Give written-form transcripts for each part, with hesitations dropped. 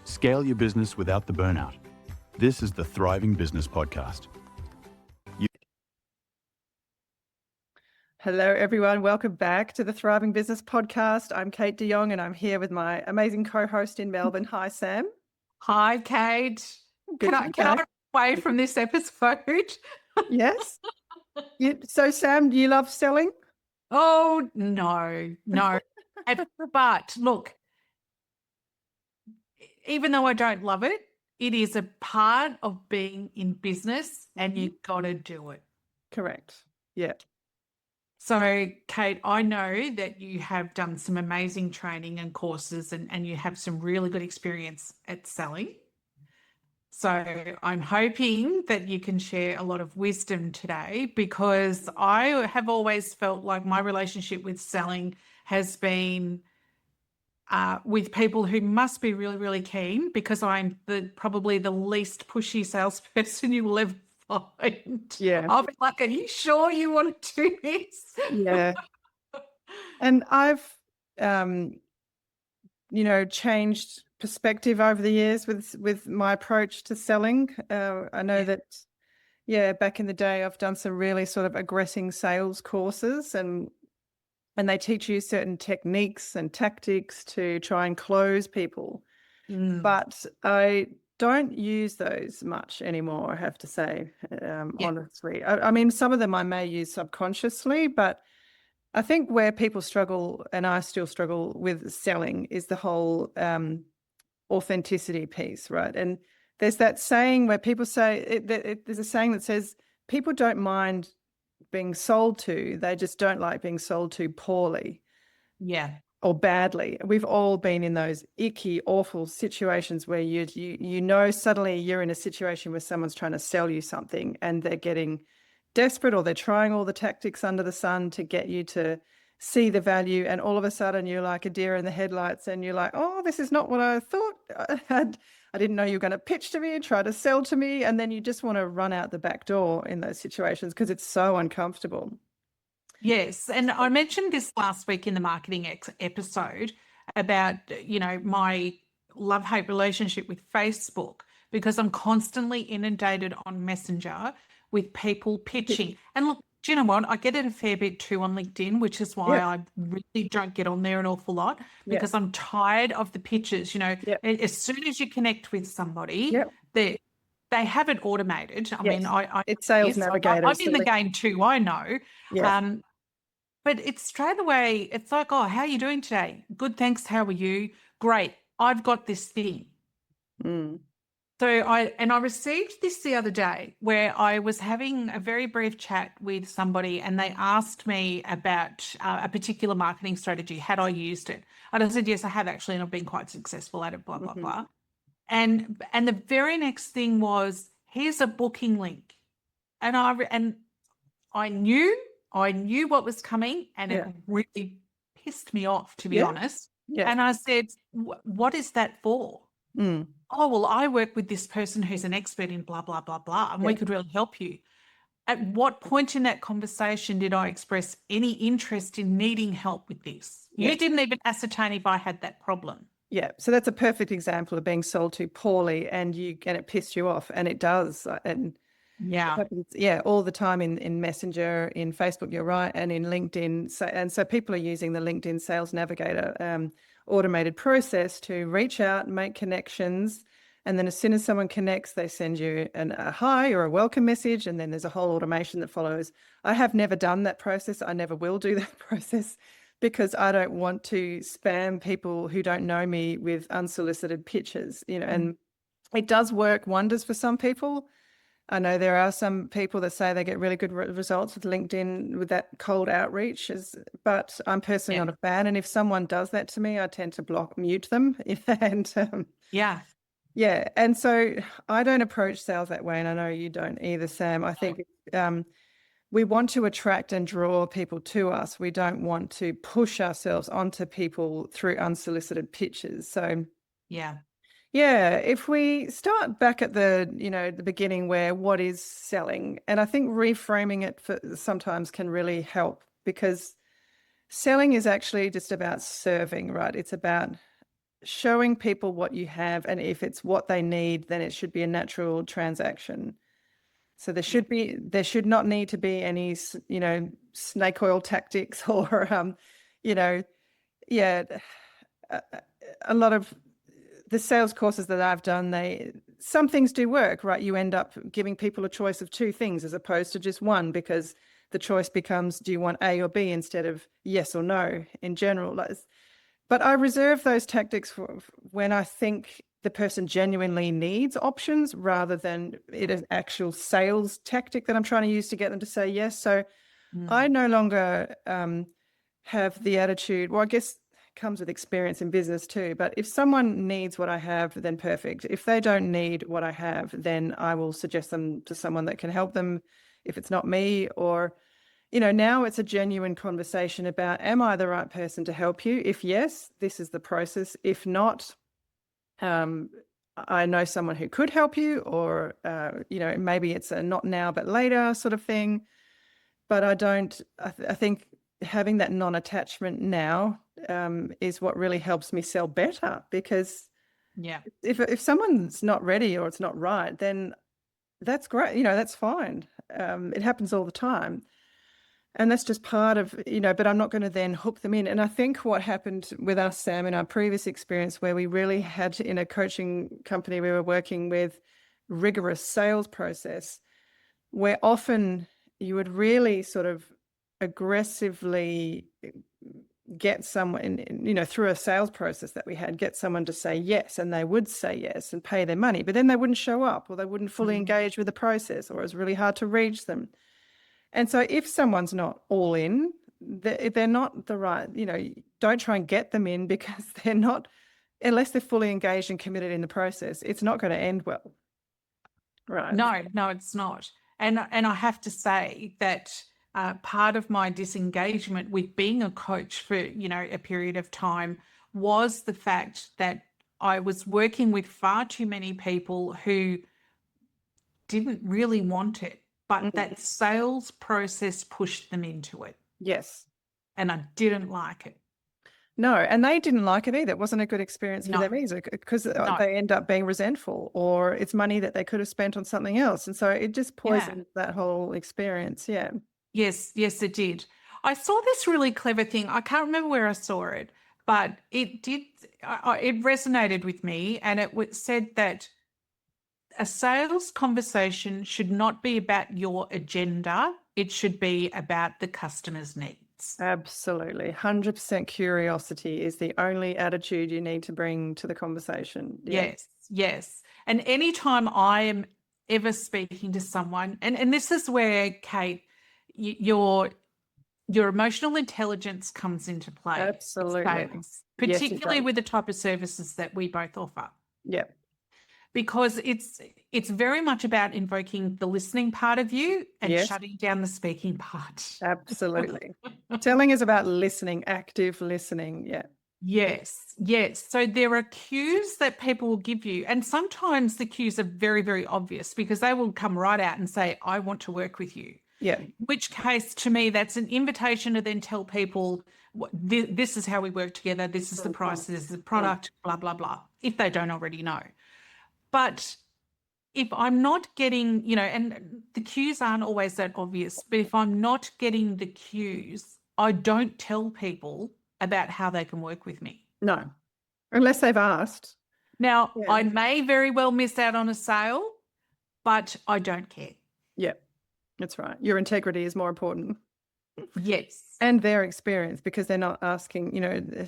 Scale your business without the burnout. This is the Thriving Business Podcast. Hello, everyone. Welcome back to the Thriving Business Podcast. I'm Kate de Jong, and I'm here with my amazing co-host in Melbourne. Hi, Sam. Hi, Kate. Good Can I run away from this episode? Yes. So, Sam, do you love selling? Oh, no. But look, even though I don't love it, it is a part of being in business and you've got to do it. Correct. Yeah. So, Kate, I know that you have done some amazing training and courses and you have some really good experience at selling. So I'm hoping that you can share a lot of wisdom today, because I have always felt like my relationship with selling has been with people who must be really, really keen, because I'm probably the least pushy salesperson you will ever find. Yeah. I'll be like, are you sure you want to do this? Yeah. And I've, changed perspective over the years with my approach to selling. I know that, back in the day, I've done some really sort of aggressive sales courses, and they teach you certain techniques and tactics to try and close people. But I don't use those much anymore, I have to say, honestly. I mean, some of them I may use subconsciously, but I think where people struggle, and I still struggle with selling, is the whole authenticity piece, right? And there's that saying where people say, there's a saying that says, people don't mind being sold to, they just don't like being sold to poorly. Yeah. Or badly. We've all been in those icky, awful situations where you know suddenly you're in a situation where someone's trying to sell you something and they're getting desperate, or they're trying all the tactics under the sun to get you to see the value, and all of a sudden you're like a deer in the headlights and you're like, oh, this is not what I thought I had. I didn't know you were going to pitch to me and try to sell to me, and then you just want to run out the back door in those situations because it's so uncomfortable. Yes, and I mentioned this last week in the marketing episode about, my love-hate relationship with Facebook, because I'm constantly inundated on Messenger with people pitching. And look, do you know what? I get it a fair bit too on LinkedIn, which is why I really don't get on there an awful lot, because I'm tired of the pitches. As soon as you connect with somebody, they have it automated. I mean, it's Sales Navigator. I'm in the game too, I know. Yes. But it's straight away, it's like, oh, how are you doing today? Good, thanks. How are you? Great. I've got this thing. So I received this the other day, where I was having a very brief chat with somebody, and they asked me about a particular marketing strategy. Had I used it? And I said, yes, I have actually, and I've been quite successful at it, blah, blah, blah. And the very next thing was, here's a booking link. And I knew what was coming, and it really pissed me off, to be honest. Yeah. And I said, what is that for? Oh, well, I work with this person who's an expert in blah, blah, blah, blah, and we could really help you. At what point in that conversation did I express any interest in needing help with this? You didn't even ascertain if I had that problem. Yeah, so that's a perfect example of being sold to poorly, and it pissed you off, and it does. And it happens, all the time in Messenger, in Facebook, you're right, and in LinkedIn. So people are using the LinkedIn Sales Navigator automated process to reach out and make connections. And then as soon as someone connects, they send you a hi or a welcome message, and then there's a whole automation that follows. I have never done that process. I never will do that process, because I don't want to spam people who don't know me with unsolicited pitches, and it does work wonders for some people. I know there are some people that say they get really good results with LinkedIn with that cold outreach, but I'm personally not a fan. And if someone does that to me, I tend to mute them. And and so I don't approach sales that way, and I know you don't either, Sam. I think we want to attract and draw people to us. We don't want to push ourselves onto people through unsolicited pitches. So if we start back at the beginning, where what is selling, and I think reframing it sometimes can really help, because selling is actually just about serving, right? It's about showing people what you have, and if it's what they need, then it should be a natural transaction. So there should not need to be any, snake oil tactics or, a lot of the sales courses that I've done, some things do work, right? You end up giving people a choice of two things as opposed to just one, because the choice becomes, do you want A or B instead of yes or no in general. But I reserve those tactics for when I think the person genuinely needs options rather than it an actual sales tactic that I'm trying to use to get them to say yes. So I no longer have the attitude, well, I guess it comes with experience in business too, but if someone needs what I have, then perfect. If they don't need what I have, then I will suggest them to someone that can help them if it's not me. Or now it's a genuine conversation about, am I the right person to help you? If yes, this is the process. If not, I know someone who could help you, or, maybe it's a not now but later sort of thing. But I think having that non-attachment now is what really helps me sell better, because if someone's not ready or it's not right, then that's great. That's fine. It happens all the time. And that's just part of, but I'm not going to then hook them in. And I think what happened with us, Sam, in our previous experience, where we really had, in a coaching company, we were working with rigorous sales process, where often you would really sort of aggressively get someone, through a sales process that we had, get someone to say yes, and they would say yes and pay their money, but then they wouldn't show up, or they wouldn't fully engage with the process, or it was really hard to reach them. And so if someone's not all in, they're not the right, don't try and get them in, because they're not, unless they're fully engaged and committed in the process, it's not going to end well. Right. No, it's not. And I have to say that part of my disengagement with being a coach for, a period of time was the fact that I was working with far too many people who didn't really want it, but that sales process pushed them into it. Yes. And I didn't like it. No, and they didn't like it either. It wasn't a good experience for them either, because they end up being resentful, or it's money that they could have spent on something else. And so it just poisoned that whole experience. Yeah. Yes, it did. I saw this really clever thing. I can't remember where I saw it, but it resonated with me, and it said that a sales conversation should not be about your agenda. It should be about the customer's needs. Absolutely. 100% curiosity is the only attitude you need to bring to the conversation. Yeah. Yes. And anytime I am ever speaking to someone, and this is where, Kate, your emotional intelligence comes into play. Absolutely. Particularly with the type of services that we both offer. Yeah. Because it's very much about invoking the listening part of you and shutting down the speaking part. Absolutely. Selling is about listening, active listening. Yeah. Yes. So there are cues that people will give you, and sometimes the cues are very, very obvious, because they will come right out and say, I want to work with you. Yeah. In which case, to me, that's an invitation to then tell people, this is how we work together. This is the price. This is the product, blah, blah, blah, if they don't already know. But if I'm not getting, and the cues aren't always that obvious, but if I'm not getting the cues, I don't tell people about how they can work with me. No, unless they've asked. Now, I may very well miss out on a sale, but I don't care. Yeah, that's right. Your integrity is more important. Yes. And their experience, because they're not asking,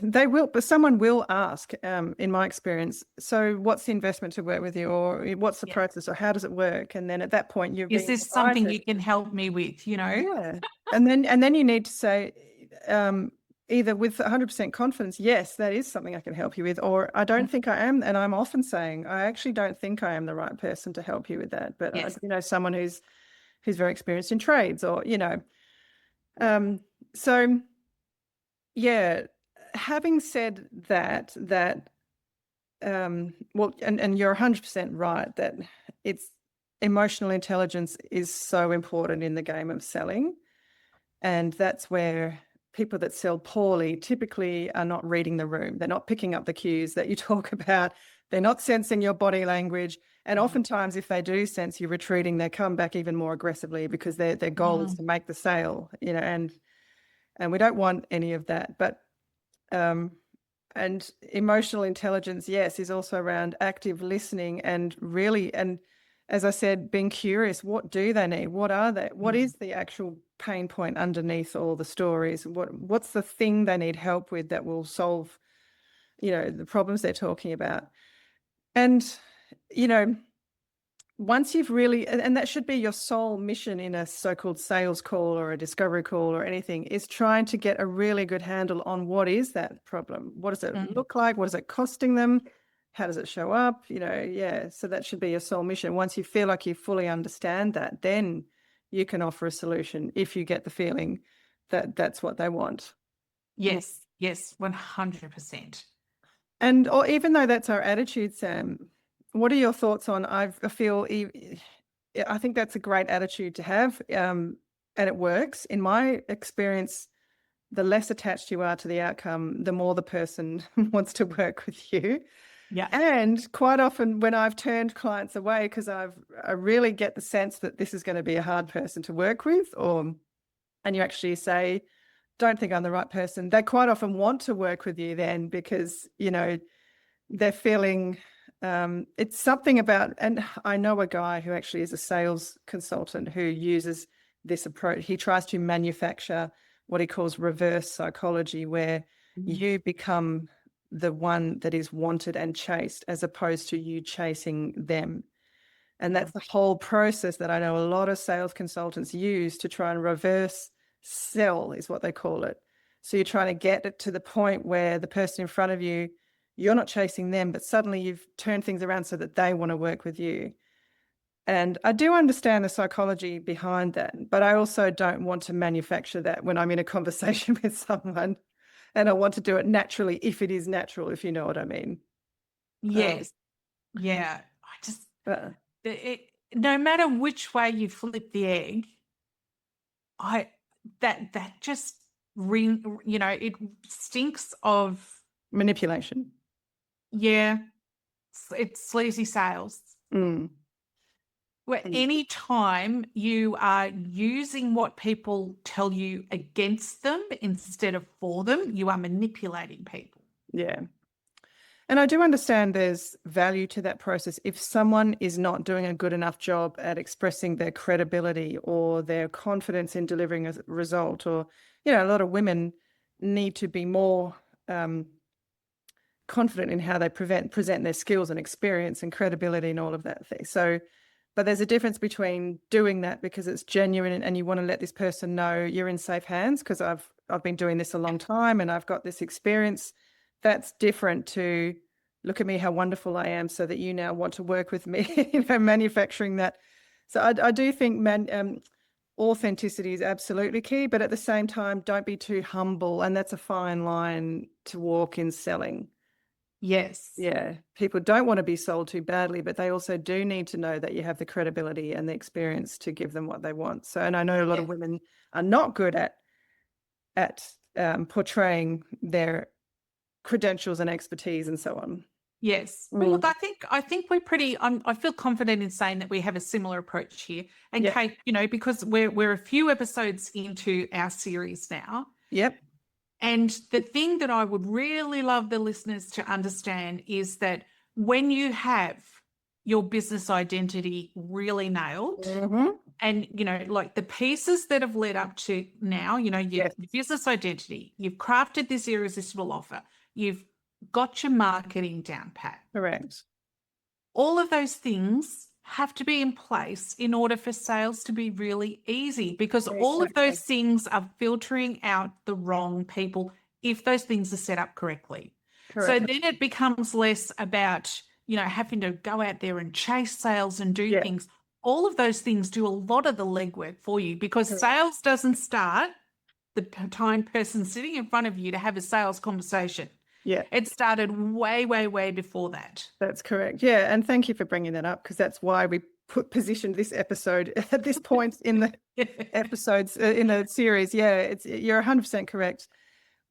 they will, but someone will ask, in my experience, so what's the investment to work with you, or what's the process, or how does it work? And then at that point, is this something you can help me with, Yeah. And then you need to say, either with 100% confidence, yes, that is something I can help you with, or I don't think I am. And I'm often saying, I actually don't think I am the right person to help you with that. But, someone who's very experienced in trades, or, so yeah, having said that, well, and you're 100% right that it's emotional intelligence is so important in the game of selling. And that's where people that sell poorly typically are not reading the room. They're not picking up the cues that you talk about. They're not sensing your body language. And oftentimes, if they do sense you retreating, they come back even more aggressively because their goal is to make the sale, and we don't want any of that. But and emotional intelligence, yes, is also around active listening and really, and as I said, being curious. What do they need? What are they? What is the actual pain point underneath all the stories? What's the thing they need help with that will solve, the problems they're talking about? And, once you've really, and that should be your sole mission in a so-called sales call or a discovery call or anything, is trying to get a really good handle on what is that problem? What does it look like? What is it costing them? How does it show up? So that should be your sole mission. Once you feel like you fully understand that, then you can offer a solution if you get the feeling that that's what they want. Yes, 100%. And or even though that's our attitude, Sam, what are your thoughts on, I think that's a great attitude to have, and it works. In my experience, the less attached you are to the outcome, the more the person wants to work with you. Yeah. And quite often when I've turned clients away because I really get the sense that this is going to be a hard person to work with, and you actually say, don't think I'm the right person, they quite often want to work with you then because, they're feeling it's something about, and I know a guy who actually is a sales consultant who uses this approach. He tries to manufacture what he calls reverse psychology, where you become the one that is wanted and chased as opposed to you chasing them. And that's the whole process that I know a lot of sales consultants use to try and reverse sell, is what they call it. So you're trying to get it to the point where the person in front of you, you're not chasing them, but suddenly you've turned things around so that they want to work with you. And I do understand the psychology behind that, but I also don't want to manufacture that when I'm in a conversation with someone, and I want to do it naturally, if it is natural, if you know what I mean. Yes. Yeah. No matter which way you flip the egg, that just it stinks of manipulation. Yeah. It's sleazy sales. Where any time you are using what people tell you against them instead of for them, you are manipulating people. Yeah. And I do understand there's value to that process. If someone is not doing a good enough job at expressing their credibility or their confidence in delivering a result, or, a lot of women need to be more confident in how they present their skills and experience and credibility and all of that thing. So, but there's a difference between doing that because it's genuine and you want to let this person know you're in safe hands because I've been doing this a long time and I've got this experience. That's different to look at me, how wonderful I am, so that you now want to work with me, manufacturing that. So I do think authenticity is absolutely key, but at the same time, don't be too humble. And that's a fine line to walk in selling. Yes. Yeah. People don't want to be sold to badly, but they also do need to know that you have the credibility and the experience to give them what they want. So, and I know a lot of women are not good at portraying their credentials and expertise and so on. Yes. But look, I think we're pretty, I feel confident in saying that we have a similar approach here. And Kate, because we're a few episodes into our series now. Yep. And the thing that I would really love the listeners to understand is that when you have your business identity really nailed, and, like the pieces that have led up to now, your business identity, you've crafted this irresistible offer, you've got your marketing down pat. Correct. All of those things have to be in place in order for sales to be really easy, because all of those things are filtering out the wrong people if those things are set up correctly. Correct. So then it becomes less about, having to go out there and chase sales and do things. All of those things do a lot of the legwork for you, because sales doesn't start the time person sitting in front of you to have a sales conversation. Yeah. It started way, way, way before that. That's correct. Yeah. And thank you for bringing that up, because that's why we positioned this episode at this point in the episodes in the series. Yeah, you're 100% correct.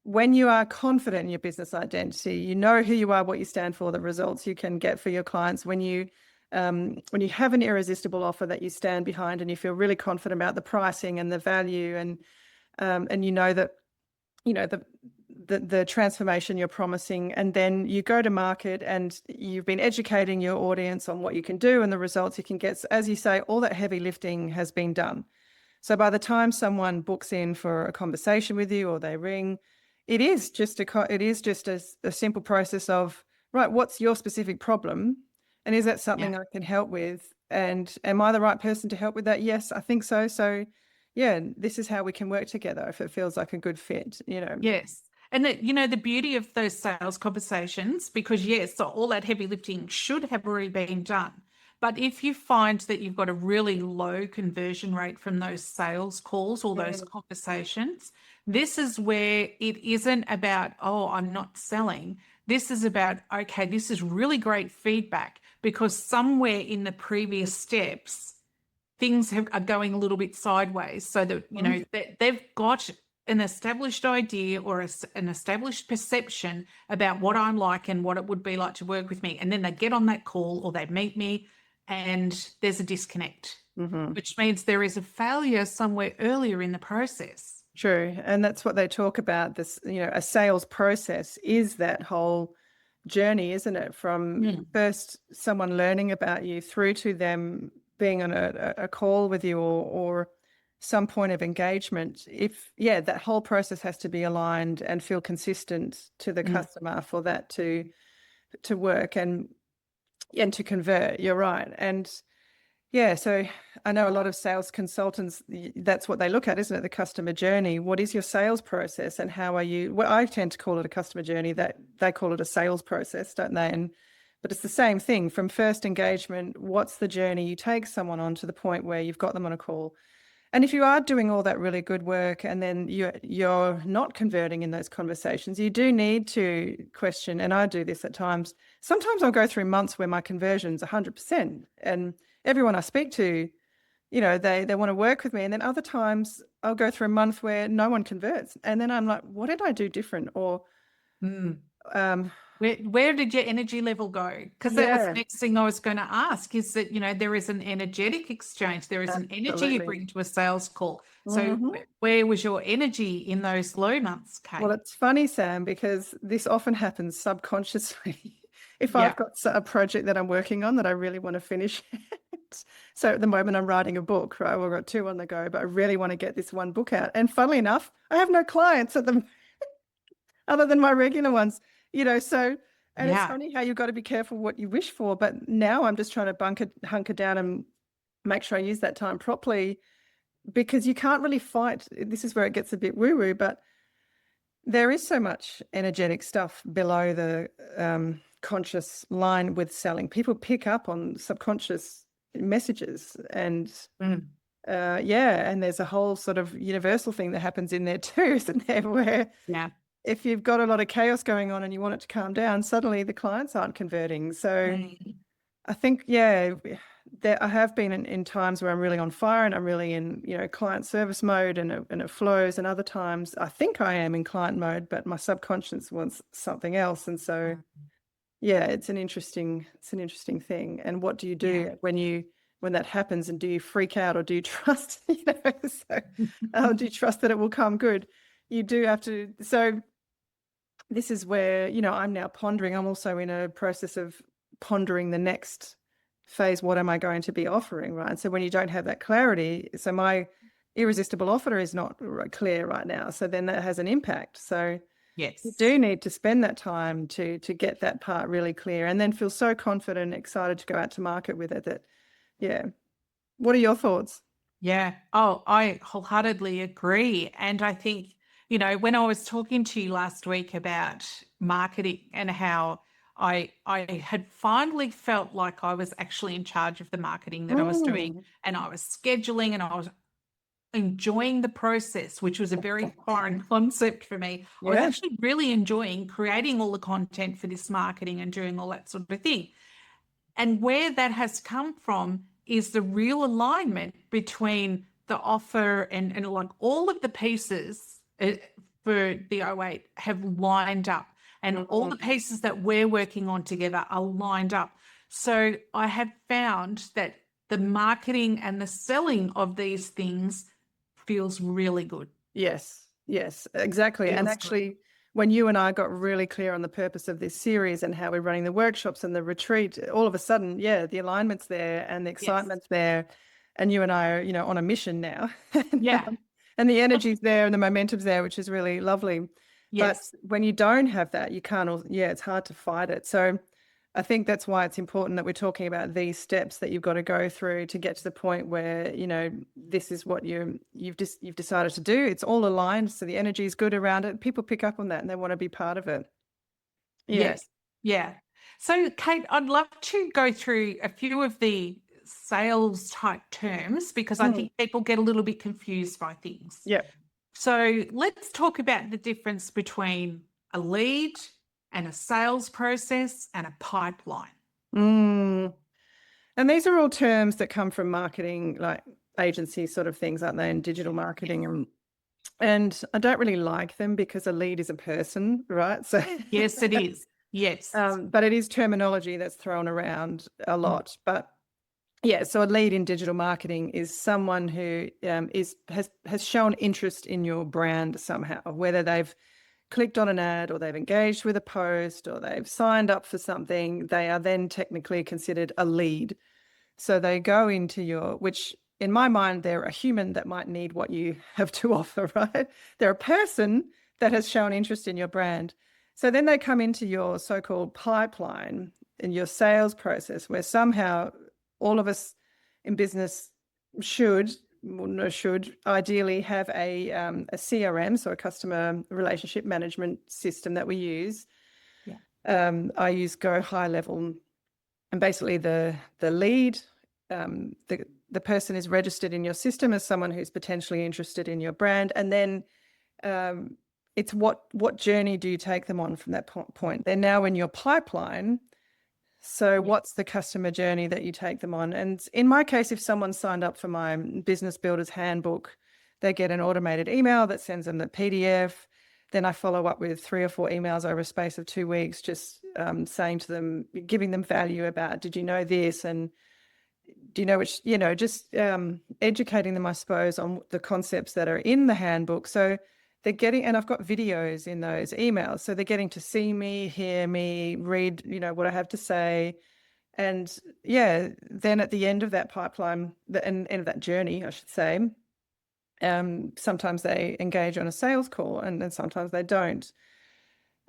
When you are confident in your business identity, you know who you are, what you stand for, the results you can get for your clients. When you have an irresistible offer that you stand behind, and you feel really confident about the pricing and the value, and you know that the transformation you're promising, and then you go to market and you've been educating your audience on what you can do and the results you can get. So as you say, all that heavy lifting has been done. So by the time someone books in for a conversation with you or they ring, it is just a simple process of, right, what's your specific problem? And is that something I can help with? And am I the right person to help with that? Yes, I think so. So yeah, this is how we can work together if it feels like a good fit, Yes. And the beauty of those sales conversations, because yes, so all that heavy lifting should have already been done. But if you find that you've got a really low conversion rate from those sales calls or those conversations, this is where it isn't about, oh, I'm not selling. This is about, okay, this is really great feedback, because somewhere in the previous steps, things are going a little bit sideways, so that they've got an established idea or an established perception about what I'm like and what it would be like to work with me. And then they get on that call or they meet me and there's a disconnect, which means there is a failure somewhere earlier in the process. True. And that's what they talk about. This, a sales process is that whole journey, isn't it? From first someone learning about you through to them being on a call with you or some point of engagement. That whole process has to be aligned and feel consistent to the customer for that to work and to convert. You're right. And so I know a lot of sales consultants, that's what they look at, isn't it? The customer journey. What is your sales process and how are you? Well, I tend to call it a customer journey. That they call it a sales process, don't they? But it's the same thing from first engagement. What's the journey you take someone on to the point where you've got them on a call? And if you are doing all that really good work and then you're not converting in those conversations, you do need to question, and I do this at times. Sometimes I'll go through months where my conversion's 100%, and everyone I speak to, they want to work with me. And then other times I'll go through a month where no one converts. And then I'm like, what did I do different? Or where did your energy level go? Because that was the next thing I was going to ask, is that, there is an energetic exchange. There is an energy you bring to a sales call. So where was your energy in those low months, Kate? Well, it's funny, Sam, because this often happens subconsciously. If I've got a project that I'm working on that I really want to finish. So at the moment I'm writing a book, right? We've got 2 on the go, but I really want to get this one book out. And funnily enough, I have no clients at the other than my regular ones. So, and it's funny how you've got to be careful what you wish for. But now I'm just trying to hunker down and make sure I use that time properly, because you can't really fight. This is where it gets a bit woo-woo, but there is so much energetic stuff below the conscious line with selling. People pick up on subconscious messages and and there's a whole sort of universal thing that happens in there too, isn't there? Where if you've got a lot of chaos going on and you want it to calm down, suddenly the clients aren't converting. So I think, I have been in times where I'm really on fire and I'm really in, client service mode and it flows. And other times I think I am in client mode, but my subconscious wants something else. And so, it's an interesting thing. And what do you do when that happens? And do you freak out or do you trust, do you trust that it will come good? You do have to. So this is where, I'm now pondering. I'm also in a process of pondering the next phase. What am I going to be offering, right? And so when you don't have that clarity, so my irresistible offer is not clear right now. So then that has an impact. So you do need to spend that time to get that part really clear and then feel so confident and excited to go out to market with it that, What are your thoughts? Yeah. Oh, I wholeheartedly agree. And I think, when I was talking to you last week about marketing and how I had finally felt like I was actually in charge of the marketing that I was doing, and I was scheduling and I was enjoying the process, which was a very foreign concept for me. I was actually really enjoying creating all the content for this marketing and doing all that sort of thing. And where that has come from is the real alignment between the offer and like all of the pieces for the '08 have lined up, and all the pieces that we're working on together are lined up. So I have found that the marketing and the selling of these things feels really good. Yes, exactly. And Feels actually, when you and I got really clear on the purpose of this series and how we're running the workshops and the retreat, all of a sudden, the alignment's there and the excitement's there. And you and I are, on a mission now. Yeah. And the energy's there and the momentum's there, which is really lovely. Yes. But when you don't have that, you can't, it's hard to fight it. So I think that's why it's important that we're talking about these steps that you've got to go through to get to the point where, this is what you've decided to do. It's all aligned. So the energy is good around it. People pick up on that and they want to be part of it. Yeah. Yes. Yeah. So Kate, I'd love to go through a few of the sales type terms because I think people get a little bit confused by things. Yeah. So let's talk about the difference between a lead and a sales process and a pipeline. And these are all terms that come from marketing, like agency sort of things, aren't they, in digital marketing. And I don't really like them because a lead is a person, right? So yes, it is. Yes. But it is terminology that's thrown around a lot. But so a lead in digital marketing is someone who has shown interest in your brand somehow, whether they've clicked on an ad or they've engaged with a post or they've signed up for something. They are then technically considered a lead. So they go into which in my mind, they're a human that might need what you have to offer, right? They're a person that has shown interest in your brand. So then they come into your so-called pipeline in your sales process, where somehow all of us in business should ideally have a CRM, so a customer relationship management system that we use. Yeah. I use Go High Level, and basically the lead, the person is registered in your system as someone who's potentially interested in your brand, and then it's what journey do you take them on from that point? They're now in your pipeline. So what's the customer journey that you take them on? And in my case, if someone signed up for my Business Builder's Handbook, they get an automated email that sends them the PDF. Then I follow up with 3 or 4 emails over a space of 2 weeks, just saying to them, giving them value about, did you know this? And do you know which, just educating them, I suppose, on the concepts that are in the handbook. So they're getting, and I've got videos in those emails. So they're getting to see me, hear me, read, what I have to say. And then at the end of that pipeline, the end of that journey, I should say, sometimes they engage on a sales call and then sometimes they don't.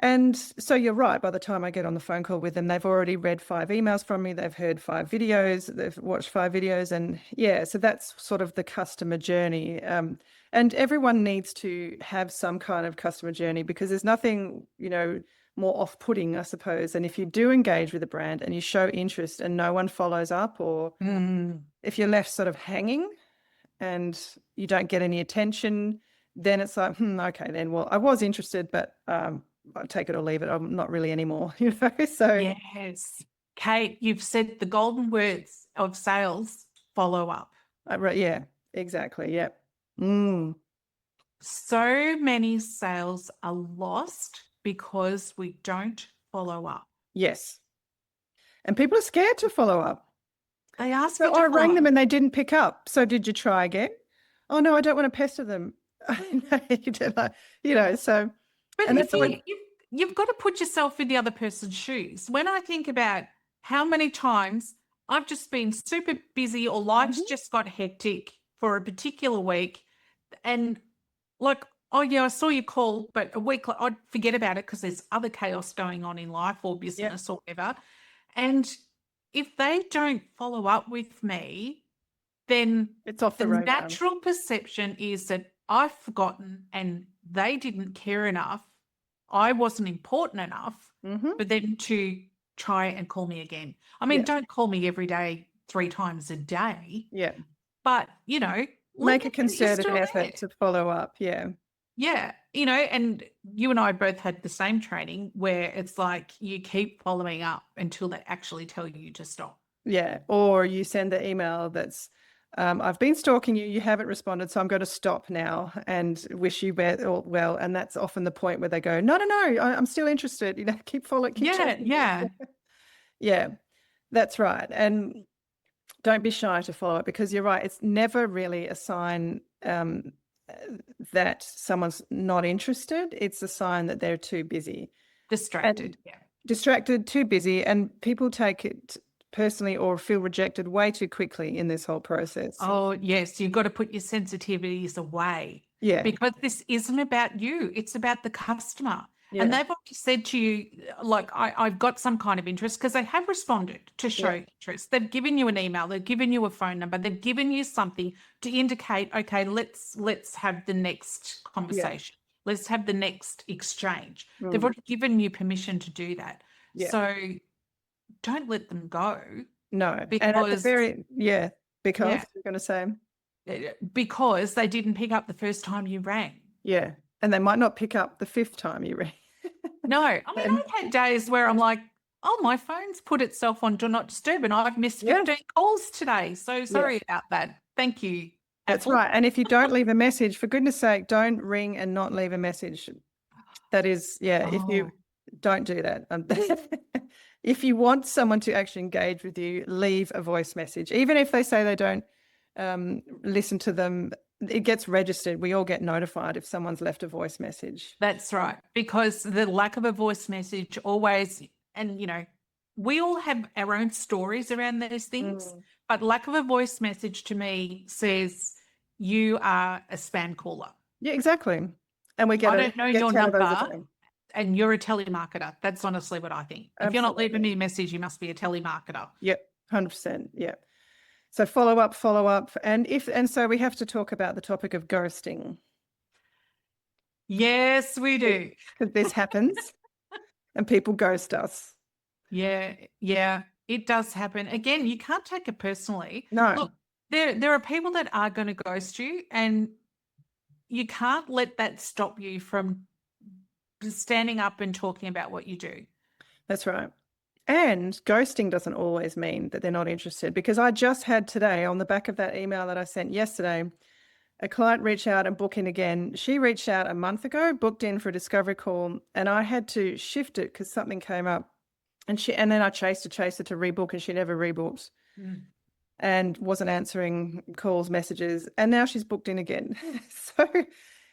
And so you're right, by the time I get on the phone call with them, they've already read 5 emails from me, they've heard 5 videos, they've watched 5 videos, and so that's sort of the customer journey. And everyone needs to have some kind of customer journey because there's nothing, more off-putting, I suppose. And if you do engage with a brand and you show interest and no one follows up, or if you're left sort of hanging and you don't get any attention, then it's like, okay, then, well, I was interested, but I'll take it or leave it. I'm not really anymore, So yes, Kate, you've said the golden words of sales: follow up. Right? Yeah, exactly. Yeah. So many sales are lost because we don't follow up. Yes, and people are scared to follow up. They ask. So I rang them and they didn't pick up. So did you try again? Oh no, I don't want to pester them. So. But you've got to put yourself in the other person's shoes. When I think about how many times I've just been super busy or life's just got hectic for a particular week, and like, oh yeah, I saw your call, but a week I'd forget about it because there's other chaos going on in life or business or whatever. And if they don't follow up with me, then it's off the radar. Natural perception is that I've forgotten and they didn't care enough. I wasn't important enough for them to try and call me again. I mean, don't call me every day 3 times a day. Yeah. But, make a concerted effort to follow up. Yeah. Yeah. And you and I both had the same training where it's like you keep following up until they actually tell you to stop. Yeah. Or you send the email that's, I've been stalking you, you haven't responded, so I'm going to stop now and wish you well. And that's often the point where they go, no, I'm still interested. Keep following, keep chasing me. Yeah, that's right. And don't be shy to follow it, because you're right. It's never really a sign that someone's not interested. It's a sign that they're too busy. Distracted. Distracted, too busy. And people take it personally or feel rejected way too quickly in this whole process. Oh, yes. You've got to put your sensitivities away. Yeah. Because this isn't about you. It's about the customer. Yeah. And they've already said to you, like, I've got some kind of interest, because they have responded to show interest. They've given you an email. They've given you a phone number. They've given you something to indicate, okay, let's have the next conversation. Let's have the next exchange. They've already given you permission to do that. So don't let them go. No. Because, and at the because you're going to say, because they didn't pick up the first time you rang. Yeah. And they might not pick up the 5th time you ring. No. I mean, I've had days where I'm like, oh, my phone's put itself on Do Not Disturb and I've missed 15 calls today. So sorry about that. Thank you. That's right. And if you don't leave a message, for goodness sake, don't ring and not leave a message. That is, if you don't do that. If you want someone to actually engage with you, leave a voice message. Even if they say they don't listen to them, it gets registered. We all get notified if someone's left a voice message. That's right. Because the lack of a voice message always, and we all have our own stories around those things, but lack of a voice message to me says you are a spam caller. Yeah, exactly. And we get I don't know your number and you're a telemarketer. That's honestly what I think. Absolutely. If you're not leaving me a message, you must be a telemarketer. Yep, 100%. Yep. So follow up. And so we have to talk about the topic of ghosting. Yes, we do. Because this happens and people ghost us. Yeah, it does happen. Again, you can't take it personally. No. Look, there are people that are going to ghost you, and you can't let that stop you from standing up and talking about what you do. That's right. And ghosting doesn't always mean that they're not interested, because I just had today, on the back of that email that I sent yesterday, a client reach out and book in again. She reached out a month ago, booked in for a discovery call, and I had to shift it because something came up. And then I chased her to rebook, and she never rebooked and wasn't answering calls, messages. And now she's booked in again. So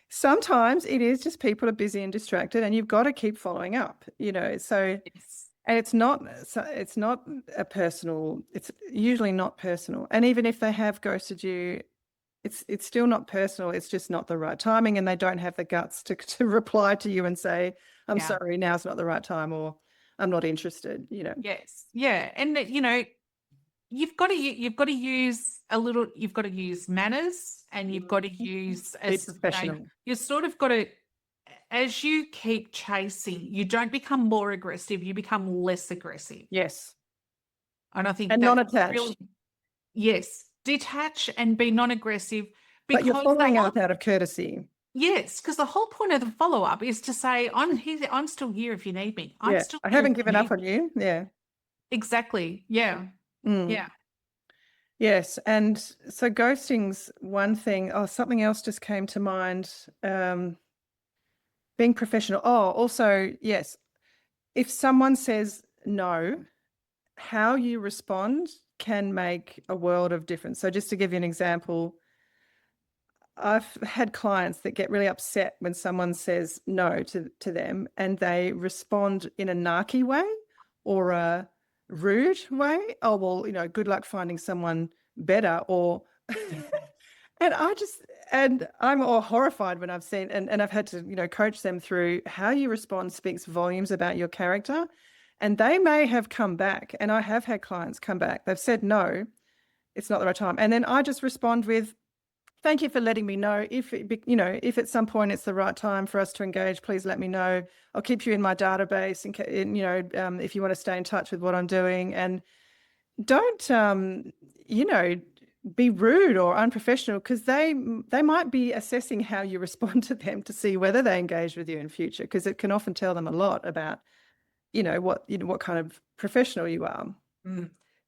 sometimes it is just people are busy and distracted, and you've got to keep following up, so. Yes. And it's not a personal, it's usually not personal. And even if they have ghosted you, it's still not personal. It's just not the right timing, and they don't have the guts to reply to you and say, I'm sorry, now's not the right time, or I'm not interested, Yes. Yeah. And you've got to use manners, and you've got to use professional. You sort of got to, as you keep chasing, you don't become more aggressive, you become less aggressive. Yes. And I think non-attached. Yes. Detach and be non-aggressive. But you're following up out of courtesy. Yes, because the whole point of the follow-up is to say, I'm here, I'm still here if you need me. I haven't given up on you. Yeah. Exactly. Yeah. Yeah. Yes. And so ghosting's one thing. Oh, something else just came to mind. Being professional. Oh, also, yes. If someone says no, how you respond can make a world of difference. So just to give you an example, I've had clients that get really upset when someone says no to them, and they respond in a narky way or a rude way. Oh, well, good luck finding someone better, or and I'm all horrified when I've seen, and I've had to, coach them through how you respond speaks volumes about your character. And they may have come back, and I have had clients come back. They've said, no, it's not the right time. And then I just respond with, thank you for letting me know. If at some point it's the right time for us to engage, please let me know. I'll keep you in my database, if you want to stay in touch with what I'm doing. And don't, be rude or unprofessional, because they might be assessing how you respond to them to see whether they engage with you in future, because it can often tell them a lot about, what kind of professional you are.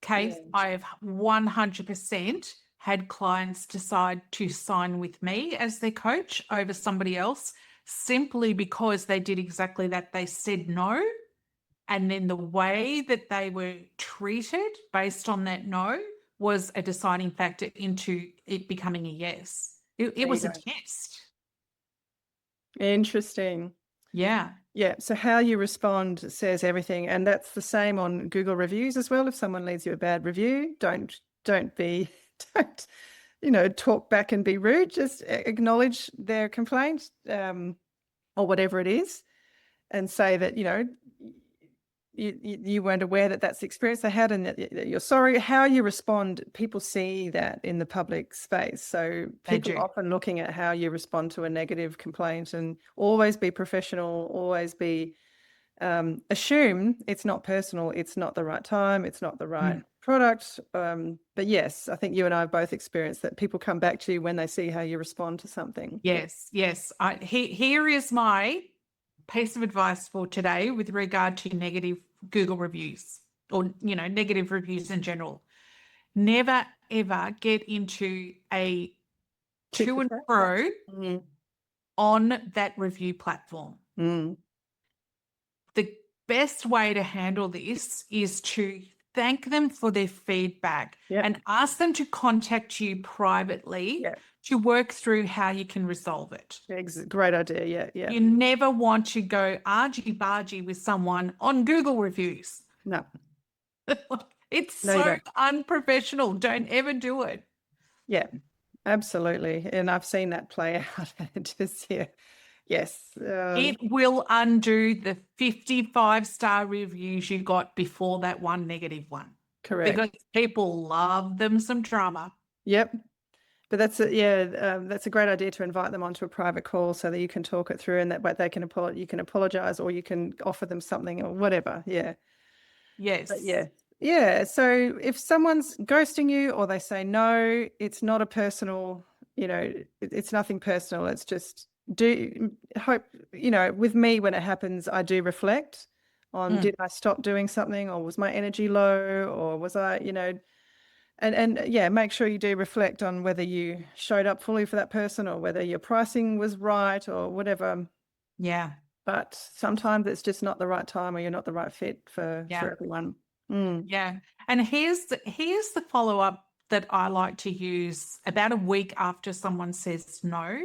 Kate, I have 100% had clients decide to sign with me as their coach over somebody else simply because they did exactly that. They said no. And then the way that they were treated based on that no was a deciding factor into it becoming a yes. It was a test. Interesting. Yeah. Yeah. So how you respond says everything. And that's the same on Google reviews as well. If someone leaves you a bad review, don't talk back and be rude. Just acknowledge their complaint, or whatever it is, and say that, you weren't aware that that's the experience they had and that you're sorry. How you respond, people see that in the public space. So people are often looking at how you respond to a negative complaint, and always be professional, always be assume it's not personal, it's not the right time, it's not the right product. But yes, I think you and I have both experienced that people come back to you when they see how you respond to something. Yes. Here is my piece of advice for today with regard to negative Google reviews or, negative reviews in general. Never, ever get into a to and fro on that review platform. The best way to handle this is to thank them for their feedback and ask them to contact you privately to work through how you can resolve it. Great idea. Yeah. You never want to go argy-bargy with someone on Google reviews. No. It's so unprofessional. Don't ever do it. Yeah, absolutely. And I've seen that play out. Yes. It will undo the 55-star reviews you got before that one negative one. Correct. Because people love them some drama. Yep. But that's a great idea to invite them onto a private call so that you can talk it through, and that way you can apologize, or you can offer them something or whatever. Yeah. Yes. But yeah. So if someone's ghosting you or they say no, it's not a personal, it's nothing personal. It's just with me, when it happens, I do reflect on, did I stop doing something, or was my energy low, or was I, and make sure you do reflect on whether you showed up fully for that person, or whether your pricing was right, or whatever. Yeah. But sometimes it's just not the right time, or you're not the right fit for everyone. Yeah. And here's the follow-up that I like to use about a week after someone says no.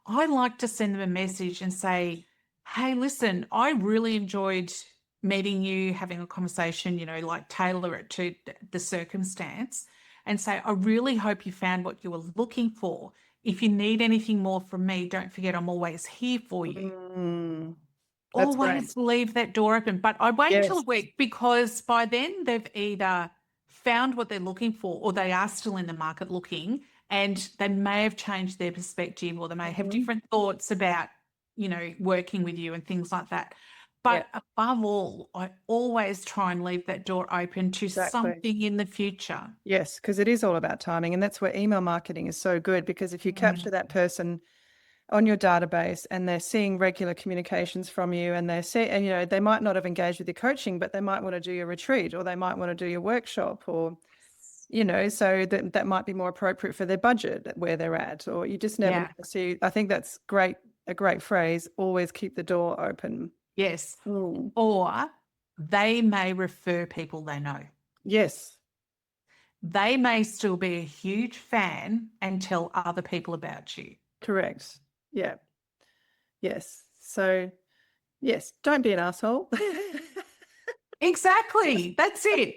I like to send them a message and say, hey, listen, I really enjoyed meeting you, having a conversation, tailor it to the circumstance, and say, I really hope you found what you were looking for. If you need anything more from me, don't forget I'm always here for you. Always leave that door open. But I wait till a week, because by then they've either found what they're looking for, or they are still in the market looking, and they may have changed their perspective, or they may have different thoughts about, working with you and things like that. But above all, I always try and leave that door open to something in the future. Yes, because it is all about timing. And that's where email marketing is so good, because if you capture that person on your database and they're seeing regular communications from you, and they might not have engaged with your coaching, but they might want to do your retreat, or they might want to do your workshop, or, so that might be more appropriate for their budget where they're at, or you just never know. So I think that's a great phrase. Always keep the door open. Yes. Or they may refer people they know. Yes. They may still be a huge fan and tell other people about you. Correct. Yeah. Yes. So, yes, don't be an asshole. Exactly. That's it.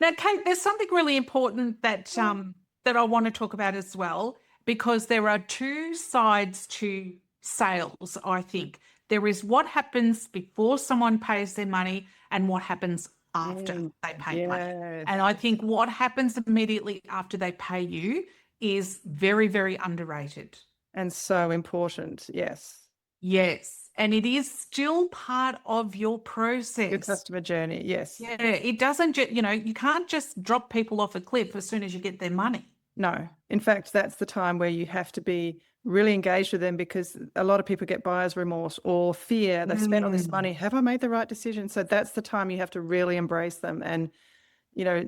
Now, Kate, there's something really important that I want to talk about as well, because there are two sides to sales, I think. There is what happens before someone pays their money, and what happens after they pay money. And I think what happens immediately after they pay you is very, very underrated. And so important. Yes. Yes. And it is still part of your process. Your customer journey. Yes. Yeah. It doesn't just, you can't just drop people off a cliff as soon as you get their money. No. In fact, that's the time where you have to be really engaged with them, because a lot of people get buyer's remorse or fear. They've spent all this money. Have I made the right decision? So that's the time you have to really embrace them and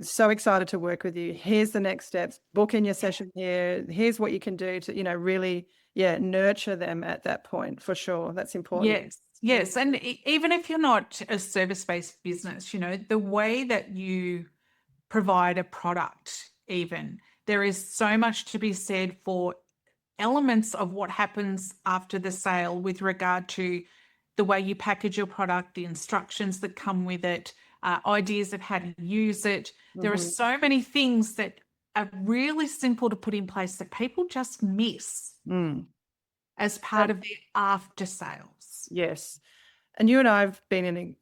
so excited to work with you. Here's the next steps. Book in your session here. Here's what you can do to, really, nurture them at that point, for sure. That's important. Yes. And even if you're not a service-based business, the way that you provide a product, even, there is so much to be said for elements of what happens after the sale with regard to the way you package your product, the instructions that come with it, ideas of how to use it. There are so many things that are really simple to put in place that people just miss as part of their after sales. Yes. And you and I have been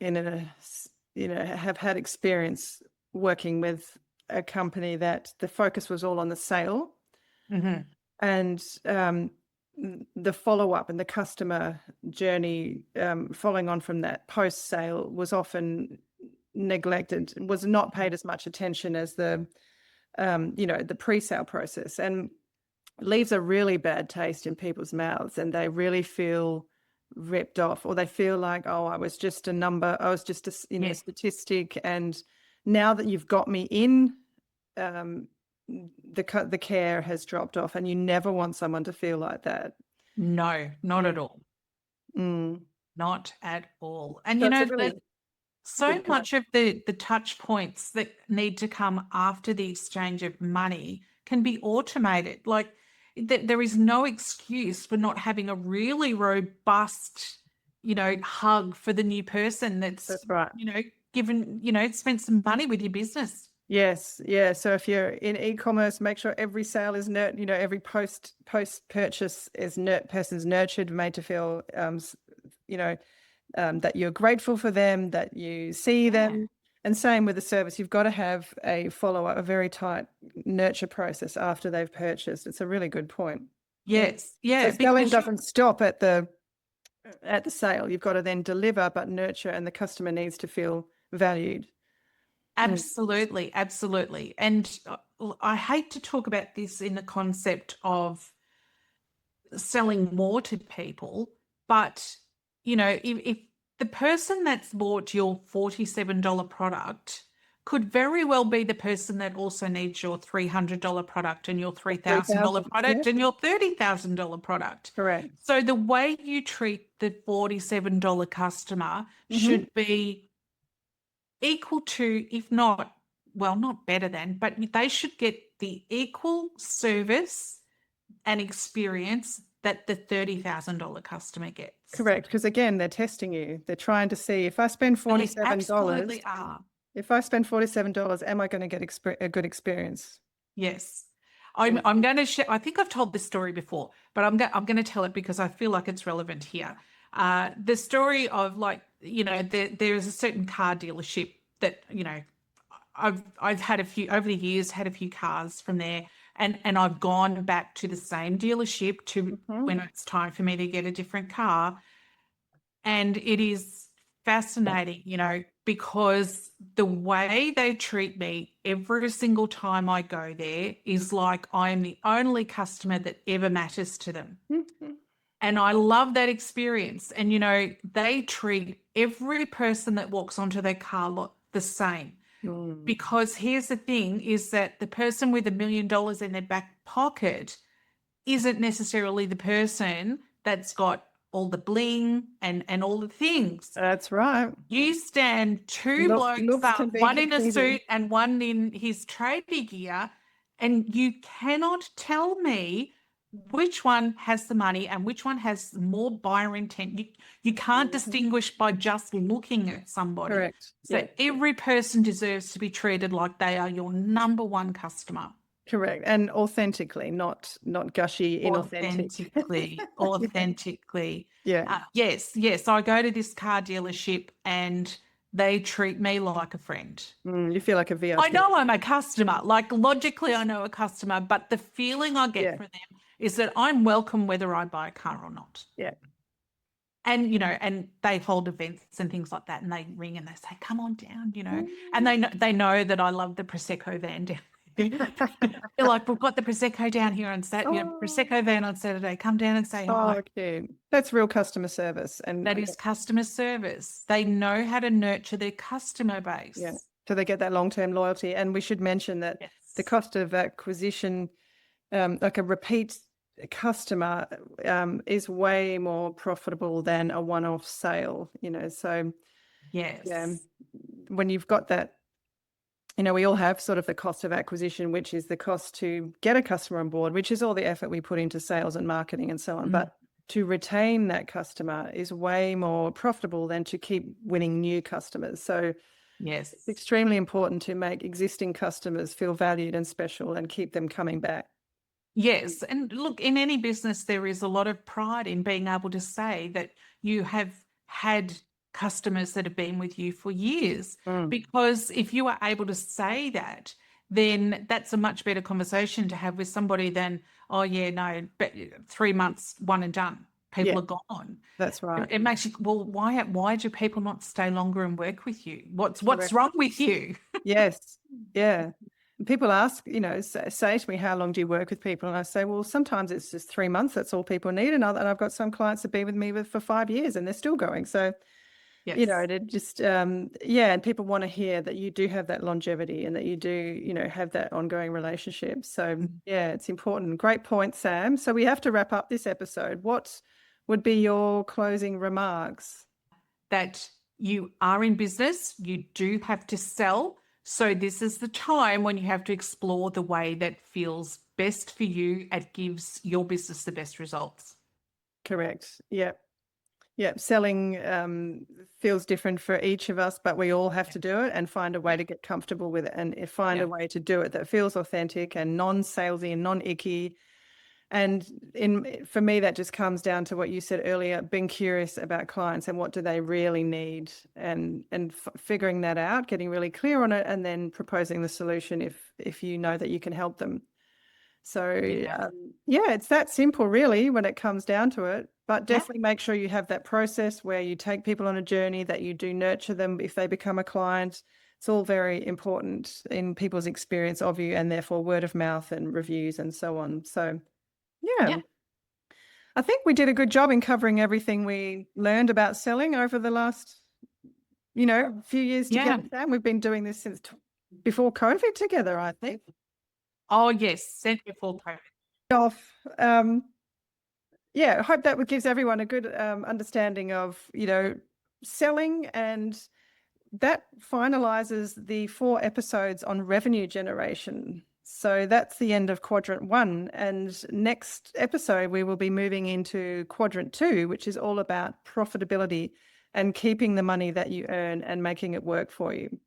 have had experience working with a company that the focus was all on the sale. And the follow-up and the customer journey following on from that post-sale was often neglected, was not paid as much attention as the pre-sale process, and leaves a really bad taste in people's mouths, and they really feel ripped off, or they feel like, oh, I was just a number, I was just a statistic, and now that you've got me in, the care has dropped off, and you never want someone to feel like that. No, not at all. Not at all. And So so much of the touch points that need to come after the exchange of money can be automated. Like there is no excuse for not having a really robust, hug for the new person that's right. Given, spent some money with your business. Yes. Yeah. So if you're in e-commerce, make sure every sale is every post purchase is person's nurtured, made to feel, that you're grateful for them, that you see them. And same with the service, you've got to have a follow-up, a very tight nurture process after they've purchased. It's a really good point. Yes. Yeah. So selling doesn't stop at the sale. You've got to then deliver, but nurture, and the customer needs to feel valued. Absolutely. Absolutely. And I hate to talk about this in the concept of selling more to people, but if the person that's bought your $47 product could very well be the person that also needs your $300 product and your $3,000 product and your $30,000 product. Correct. So the way you treat the $47 customer should be equal to, if not, well, not better than, but they should get the equal service and experience that the $30,000 customer gets. Correct, because again, they're testing you. They're trying to see, if I spend $47, absolutely are. If I spend $47, am I going to get a good experience? Yes. I'm going to share, I think I've told this story before, but I'm going to tell it because I feel like it's relevant here. The story of there's a certain car dealership that, I've had a few, over the years, had a few cars from there. And I've gone back to the same dealership to when it's time for me to get a different car. And it is fascinating, because the way they treat me every single time I go there is like I am the only customer that ever matters to them. And I love that experience. And, they treat every person that walks onto their car lot the same. Because here's the thing, is that the person with $1 million in their back pocket isn't necessarily the person that's got all the bling and all the things. That's right. You stand two blokes up, one in a suit and one in his tradie gear, and you cannot tell me which one has the money and which one has more buyer intent. You can't distinguish by just looking at somebody. Correct. So every person deserves to be treated like they are your number one customer. Correct. And authentically, not gushy, inauthentic. Authentically. Yeah. Yes. I go to this car dealership and they treat me like a friend. You feel like a VIP. I know I'm a customer. Like logically, I know a customer, but the feeling I get from them is that I'm welcome whether I buy a car or not. Yeah. And, and they hold events and things like that, and they ring and they say, come on down, and they know that I love the Prosecco van down. They're like, we've got the Prosecco down here on Saturday, Prosecco van on Saturday. Come down and say hi. Okay. That's real customer service. And that is customer service. They know how to nurture their customer base. Yeah. So they get that long-term loyalty. And we should mention that the cost of acquisition, like a repeat customer, is way more profitable than a one-off sale, so when you've got that, we all have sort of the cost of acquisition, which is the cost to get a customer on board, which is all the effort we put into sales and marketing and so on. But to retain that customer is way more profitable than to keep winning new customers. So it's extremely important to make existing customers feel valued and special and keep them coming back. Yes. And look, in any business, there is a lot of pride in being able to say that you have had customers that have been with you for years, because if you are able to say that, then that's a much better conversation to have with somebody than, oh yeah, no, but 3 months, one and done. People are gone. That's right. It makes you, well, why do people not stay longer and work with you? What's wrong with you? Yes. Yeah. People ask, say to me, how long do you work with people? And I say, well, sometimes it's just 3 months. That's all people need. And I've got some clients that have been with me for 5 years and they're still going. So, it just, and people want to hear that you do have that longevity and that you do, have that ongoing relationship. So, it's important. Great point, Sam. So we have to wrap up this episode. What would be your closing remarks? That you are in business, you do have to sell. So this is the time when you have to explore the way that feels best for you and gives your business the best results. Correct. Yep. Selling feels different for each of us, but we all have to do it and find a way to get comfortable with it and find a way to do it that feels authentic and non-salesy and non-icky. And for me, that just comes down to what you said earlier, being curious about clients and what do they really need, and figuring that out, getting really clear on it, and then proposing the solution if you know that you can help them. So it's that simple really when it comes down to it. But definitely make sure you have that process where you take people on a journey, that you do nurture them if they become a client. It's all very important in people's experience of you, and therefore word of mouth and reviews and so on. So I think we did a good job in covering everything we learned about selling over the last, few years together. Sam, we've been doing this since before COVID together, I think. Oh, yes, since before COVID. I hope that gives everyone a good understanding of, selling, and that finalizes the 4 episodes on revenue generation. So that's the end of quadrant 1. And next episode, we will be moving into quadrant 2, which is all about profitability and keeping the money that you earn and making it work for you.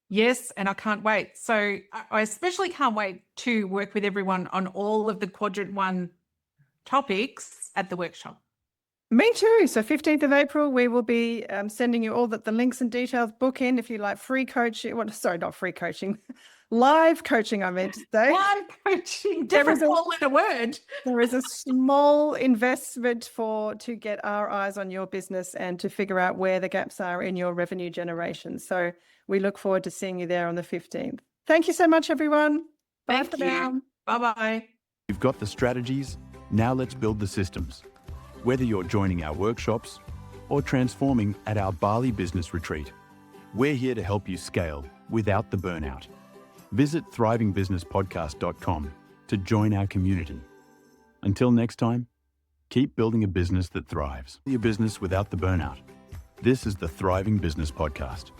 Yes, and I can't wait. So I especially can't wait to work with everyone on all of the quadrant 1 topics at the workshop. Me too. So 15th of April, we will be sending you all the links and details. Book in if you like free coaching. Well, sorry, not free coaching. Live coaching, I meant to say. Live coaching. Different all in a word. There is a small investment to get our eyes on your business and to figure out where the gaps are in your revenue generation. So we look forward to seeing you there on the 15th. Thank you so much, everyone. Bye for now. Bye-bye. You've got the strategies. Now let's build the systems. Whether you're joining our workshops or transforming at our Bali Business Retreat, we're here to help you scale without the burnout. Visit thrivingbusinesspodcast.com to join our community. Until next time, keep building a business that thrives. Your business without the burnout. This is the Thriving Business Podcast.